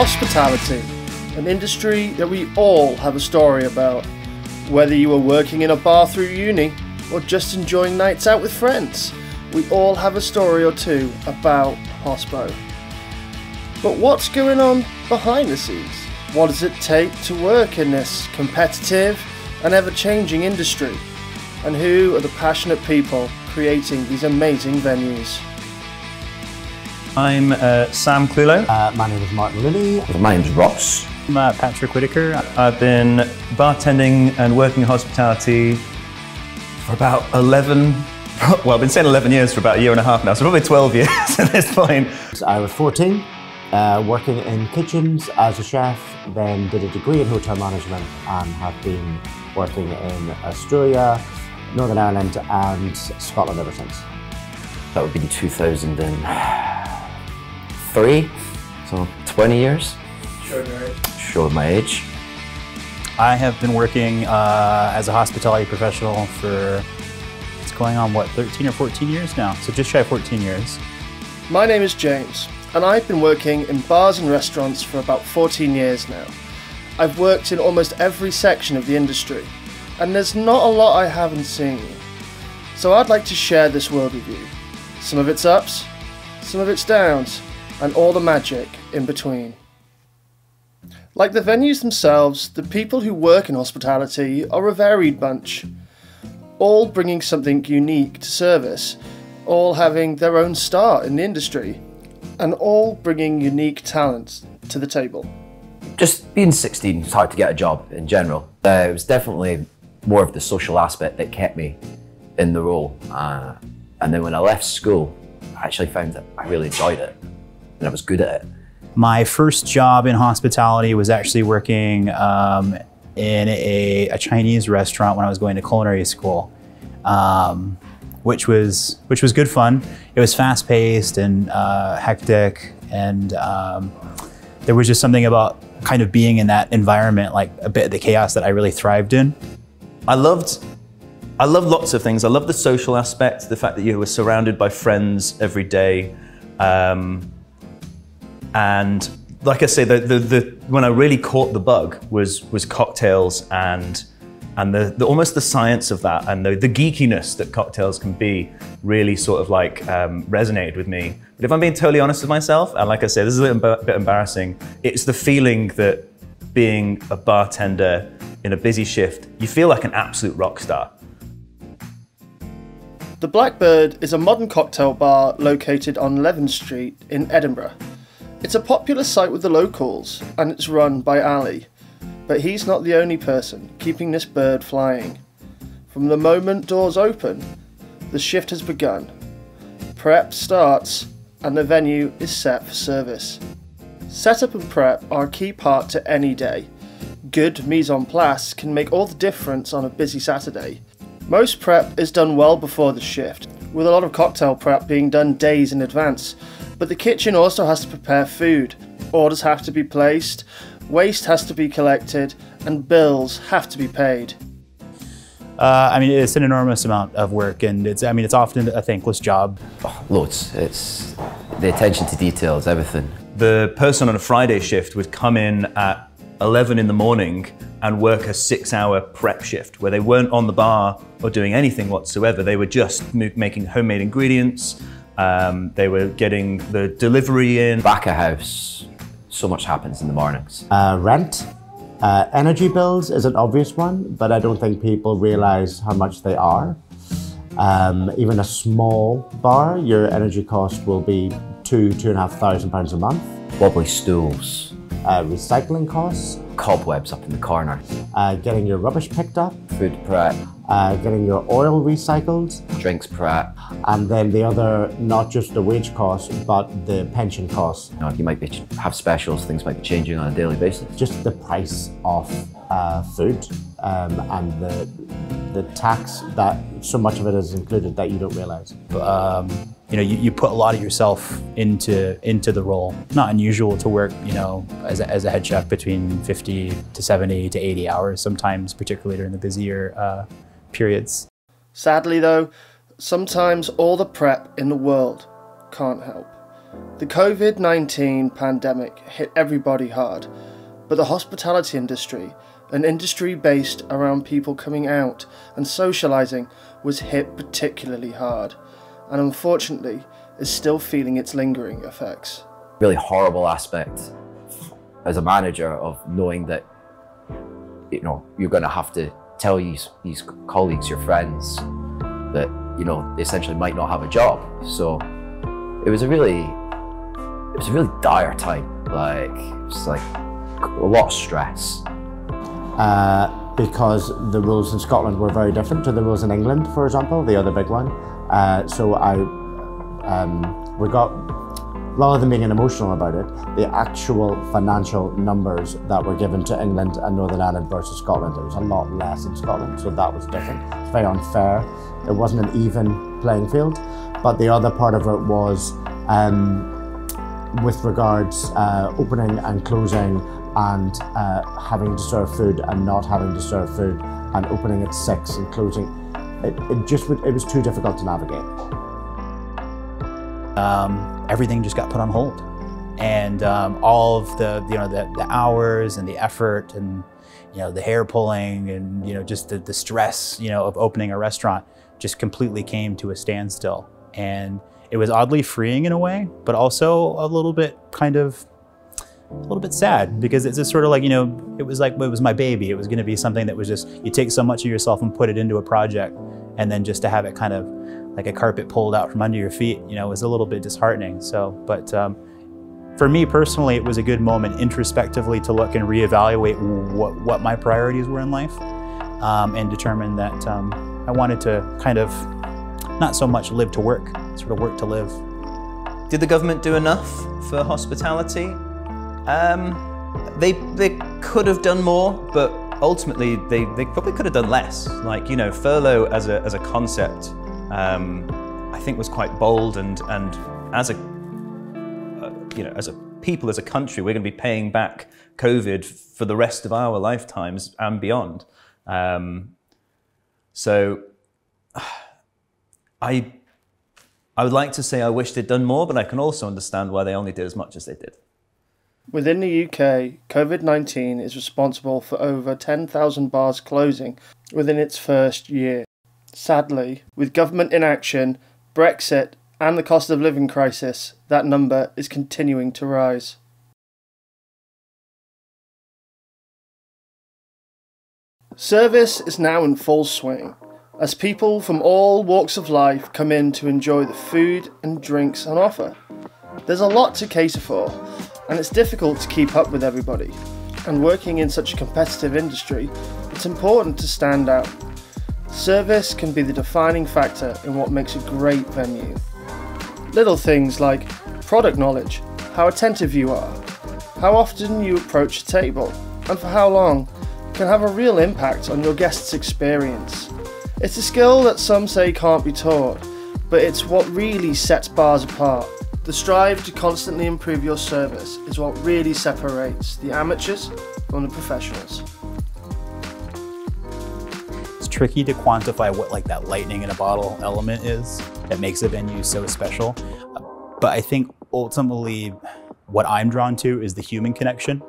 Hospitality, an industry that we all have a story about. Whether you were working in a bar through uni or just enjoying nights out with friends, we all have a story or two about hospo. But what's going on behind the scenes? What does it take to work in this competitive and ever-changing industry? And who are the passionate people creating these amazing venues? I'm Sam Clulo. My name is Martin Lilly. My name's Ross. I'm Patrick Whitaker. I've been bartending and working in hospitality for about 11, well, I've been saying 11 years for about a year and a half now, so probably 12 years at this point. I was 14, working in kitchens as a chef, then did a degree in hotel management and have been working in Australia, Northern Ireland and Scotland ever since. That would be in 2003, so 20 years. Showed my age. I have been working as a hospitality professional for, it's going on what, 13 or 14 years now, so just shy of 14 years. My name is James, and I've been working in bars and restaurants for about 14 years now. I've worked in almost every section of the industry, and there's not a lot I haven't seen. So I'd like to share this world with you. Some of its ups, some of its downs, and all the magic in between. Like the venues themselves, the people who work in hospitality are a varied bunch, all bringing something unique to service, all having their own start in the industry, and all bringing unique talents to the table. Just being 16, it's hard to get a job in general. It was definitely more of the social aspect that kept me in the role. And then when I left school, I actually found that I really enjoyed it and I was good at it. My first job in hospitality was actually working in a Chinese restaurant when I was going to culinary school, which was good fun. It was fast paced and hectic, and there was just something about kind of being in that environment, like a bit of the chaos, that I really thrived in. I loved lots of things. I loved the social aspect, the fact that you were surrounded by friends every day. And like I say, when I really caught the bug was cocktails and almost the science of that and the geekiness that cocktails can be really sort of like resonated with me. But if I'm being totally honest with myself, and like I say, this is a little bit embarrassing, it's the feeling that being a bartender in a busy shift, you feel like an absolute rock star. The Blackbird is a modern cocktail bar located on Leven Street in Edinburgh. It's a popular site with the locals, and it's run by Ali. But he's not the only person keeping this bird flying. From the moment doors open, the shift has begun. Prep starts, and the venue is set for service. Setup and prep are a key part to any day. Good mise en place can make all the difference on a busy Saturday. Most prep is done well before the shift, with a lot of cocktail prep being done days in advance. But the kitchen also has to prepare food, orders have to be placed, waste has to be collected, and bills have to be paid. I mean, it's an enormous amount of work, and it's often a thankless job. Oh, loads. It's the attention to detail is everything. The person on a Friday shift would come in at 11 in the morning and work a 6-hour prep shift where they weren't on the bar or doing anything whatsoever. They were just making homemade ingredients. They were getting the delivery in. Back of house, so much happens in the mornings. Rent, energy bills is an obvious one, but I don't think people realize how much they are. Even a small bar, your energy cost will be £2,500 a month. Wobbly stools. Recycling costs. Cobwebs up in the corner. Getting your rubbish picked up. Food prep. Getting your oil recycled. Drinks prep. And then the other, not just the wage costs, but the pension costs. You know, you might have specials, things might be changing on a daily basis. Just the price of food and the tax that so much of it is included that you don't realize. You know, you put a lot of yourself into the role. Not unusual to work, you know, as a head chef between 50 to 70 to 80 hours, sometimes particularly during the busier periods. Sadly though, sometimes all the prep in the world can't help. The COVID-19 pandemic hit everybody hard, but the hospitality industry, an industry based around people coming out and socialising, was hit particularly hard, and unfortunately is still feeling its lingering effects. Really horrible aspect as a manager of knowing that, you know, you're going to have to tell these colleagues, your friends, that, you know, they essentially might not have a job. So it was a really dire time. Like, it's like a lot of stress. Because the rules in Scotland were very different to the rules in England, for example, the other big one. So we got, rather than being emotional about it, the actual financial numbers that were given to England and Northern Ireland versus Scotland, it was a lot less in Scotland, so that was different. It's very unfair. It wasn't an even playing field. But the other part of it was with regards opening and closing and having to serve food and not having to serve food, and opening at 6 and closing. It was too difficult to navigate. Everything just got put on hold, and all of the hours and the effort and the hair pulling and just the stress of opening a restaurant just completely came to a standstill. And it was oddly freeing in a way, but also a little bit sad, because it's just sort of like, it was my baby. It was going to be something that was just, you take so much of yourself and put it into a project, and then just to have it kind of like a carpet pulled out from under your feet, was a little bit disheartening. So, but for me personally, it was a good moment introspectively to look and reevaluate what my priorities were in life, and determine that I wanted to kind of not so much live to work, sort of work to live. Did the government do enough for hospitality? They could have done more, but ultimately they probably could have done less. Like, furlough as a concept, I think was quite bold, and as a as a people, as a country, we're going to be paying back COVID for the rest of our lifetimes and beyond. So I would like to say I wish they'd done more, but I can also understand why they only did as much as they did. Within the UK, COVID-19 is responsible for over 10,000 bars closing within its first year. Sadly, with government inaction, Brexit and the cost of living crisis, that number is continuing to rise. Service is now in full swing, as people from all walks of life come in to enjoy the food and drinks on offer. There's a lot to cater for, and it's difficult to keep up with everybody. And working in such a competitive industry, it's important to stand out. Service can be the defining factor in what makes a great venue. Little things like product knowledge, how attentive you are, how often you approach a table, and for how long, can have a real impact on your guests' experience. It's a skill that some say can't be taught, but it's what really sets bars apart. The strive to constantly improve your service is what really separates the amateurs from the professionals. It's tricky to quantify what like that lightning in a bottle element is that makes a venue so special. But I think ultimately what I'm drawn to is the human connection.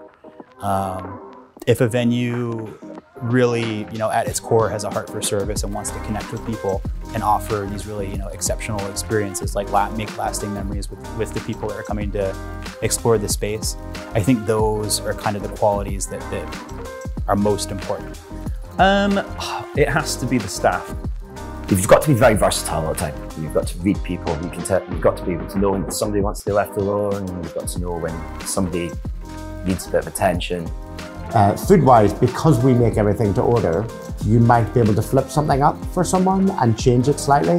If a venue really, at its core has a heart for service and wants to connect with people and offer these really, exceptional experiences, like make lasting memories with the people that are coming to explore the space, I think those are kind of the qualities that are most important. It has to be the staff. You've got to be very versatile all the time. You've got to read people. You've got to be able to know when somebody wants to be left alone. You've got to know when somebody needs a bit of attention. Food-wise, because we make everything to order, you might be able to flip something up for someone and change it slightly.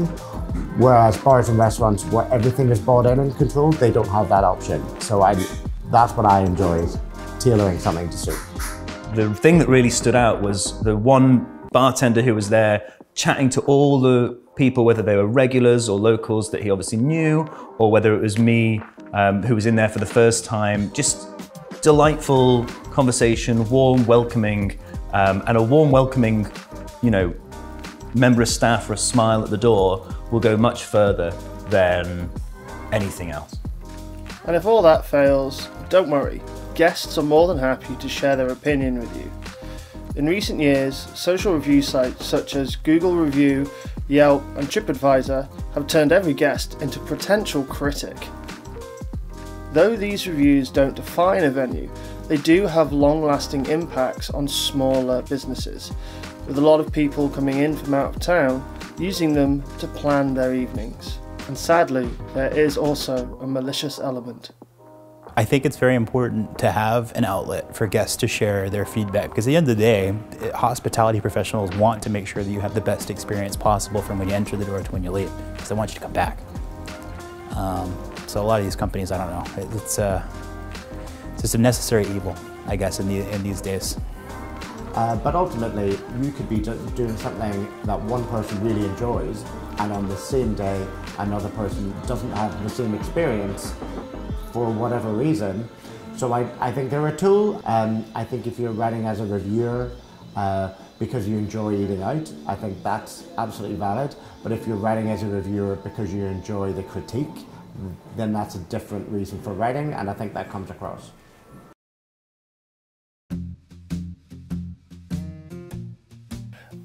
Whereas bars and restaurants where everything is bought in and controlled, they don't have that option. So that's what I enjoy, is tailoring something to suit. The thing that really stood out was the one bartender who was there chatting to all the people, whether they were regulars or locals that he obviously knew, or whether it was me who was in there for the first time. Just delightful conversation, warm, welcoming, and a warm, welcoming, member of staff or a smile at the door will go much further than anything else. And if all that fails, don't worry, guests are more than happy to share their opinion with you. In recent years, social review sites such as Google Review, Yelp and TripAdvisor have turned every guest into a potential critic. Though these reviews don't define a venue, they do have long-lasting impacts on smaller businesses, with a lot of people coming in from out of town using them to plan their evenings. And sadly, there is also a malicious element. I think it's very important to have an outlet for guests to share their feedback, because at the end of the day, hospitality professionals want to make sure that you have the best experience possible from when you enter the door to when you leave, because they want you to come back. So a lot of these companies, I don't know, it's just a necessary evil, I guess, in these days. But ultimately, you could be doing something that one person really enjoys, and on the same day, another person doesn't have the same experience for whatever reason. So I think they're a tool. I think if you're writing as a reviewer because you enjoy eating out, I think that's absolutely valid. But if you're writing as a reviewer because you enjoy the critique, then that's a different reason for writing, and I think that comes across.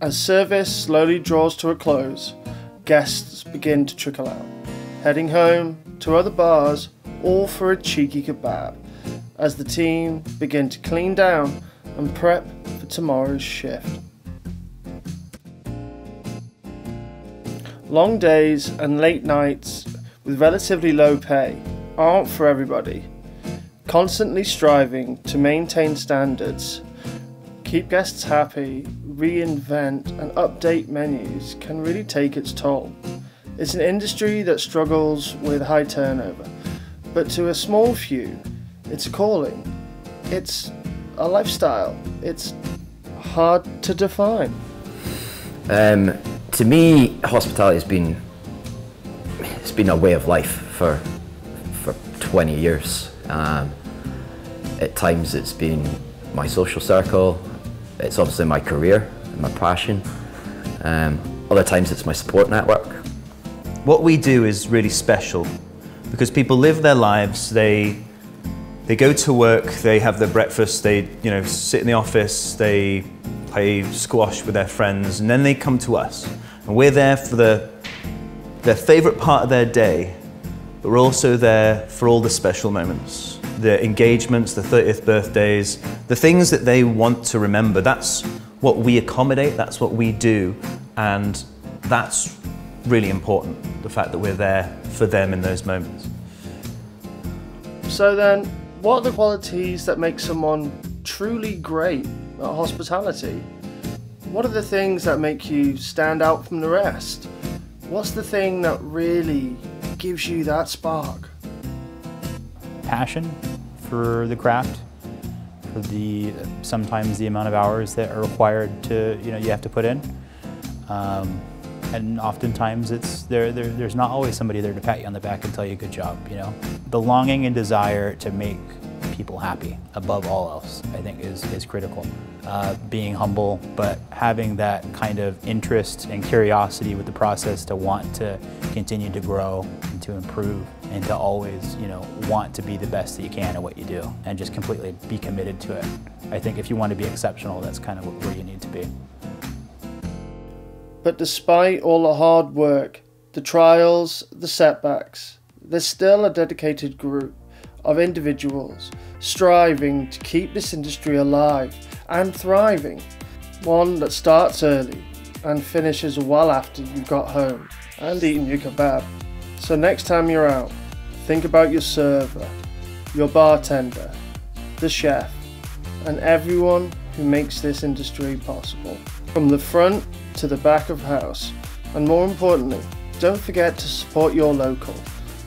As service slowly draws to a close, guests begin to trickle out, heading home, to other bars, all for a cheeky kebab, as the team begin to clean down and prep for tomorrow's shift. Long days and late nights with relatively low pay aren't for everybody. Constantly striving to maintain standards, keep guests happy, reinvent and update menus can really take its toll. It's an industry that struggles with high turnover, but to a small few, it's a calling. It's a lifestyle. It's hard to define. To me, hospitality has been a way of life for 20 years. At times it's been my social circle, it's obviously my career, my passion. Other times it's my support network. What we do is really special because people live their lives, they go to work, they have their breakfast, they sit in the office, they play squash with their friends, and then they come to us. And we're there for their favourite part of their day, but we're also there for all the special moments, the engagements, the 30th birthdays, the things that they want to remember. That's what we accommodate, that's what we do, and that's really important, the fact that we're there for them in those moments. So then, what are the qualities that make someone truly great at hospitality? What are the things that make you stand out from the rest? What's the thing that really gives you that spark? Passion for the craft, for sometimes the amount of hours that are required to you have to put in, and oftentimes there's not always somebody there to pat you on the back and tell you good job. The longing and desire to make people happy above all else, I think, is critical. Being humble, but having that kind of interest and curiosity with the process to want to continue to grow and to improve and to always, want to be the best that you can at what you do and just completely be committed to it. I think if you want to be exceptional, that's kind of where you need to be. But despite all the hard work, the trials, the setbacks, there's still a dedicated group of individuals striving to keep this industry alive and thriving. One that starts early and finishes well after you've got home and eaten your kebab. So next time you're out, think about your server, your bartender, the chef, and everyone who makes this industry possible. From the front to the back of house. And more importantly, don't forget to support your local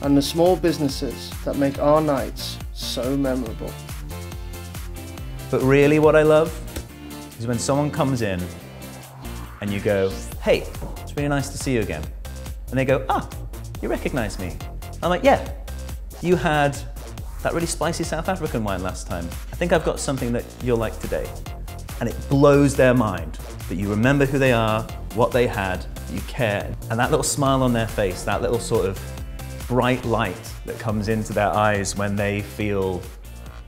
and the small businesses that make our nights so memorable. But really what I love is when someone comes in and you go, hey, it's really nice to see you again. And they go, ah, you recognize me. I'm like, yeah, you had that really spicy South African wine last time. I think I've got something that you'll like today. And it blows their mind that you remember who they are, what they had, you care. And that little smile on their face, that little sort of bright light that comes into their eyes when they feel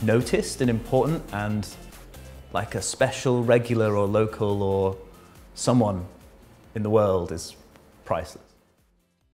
noticed and important and like a special, regular or local or someone in the world is priceless.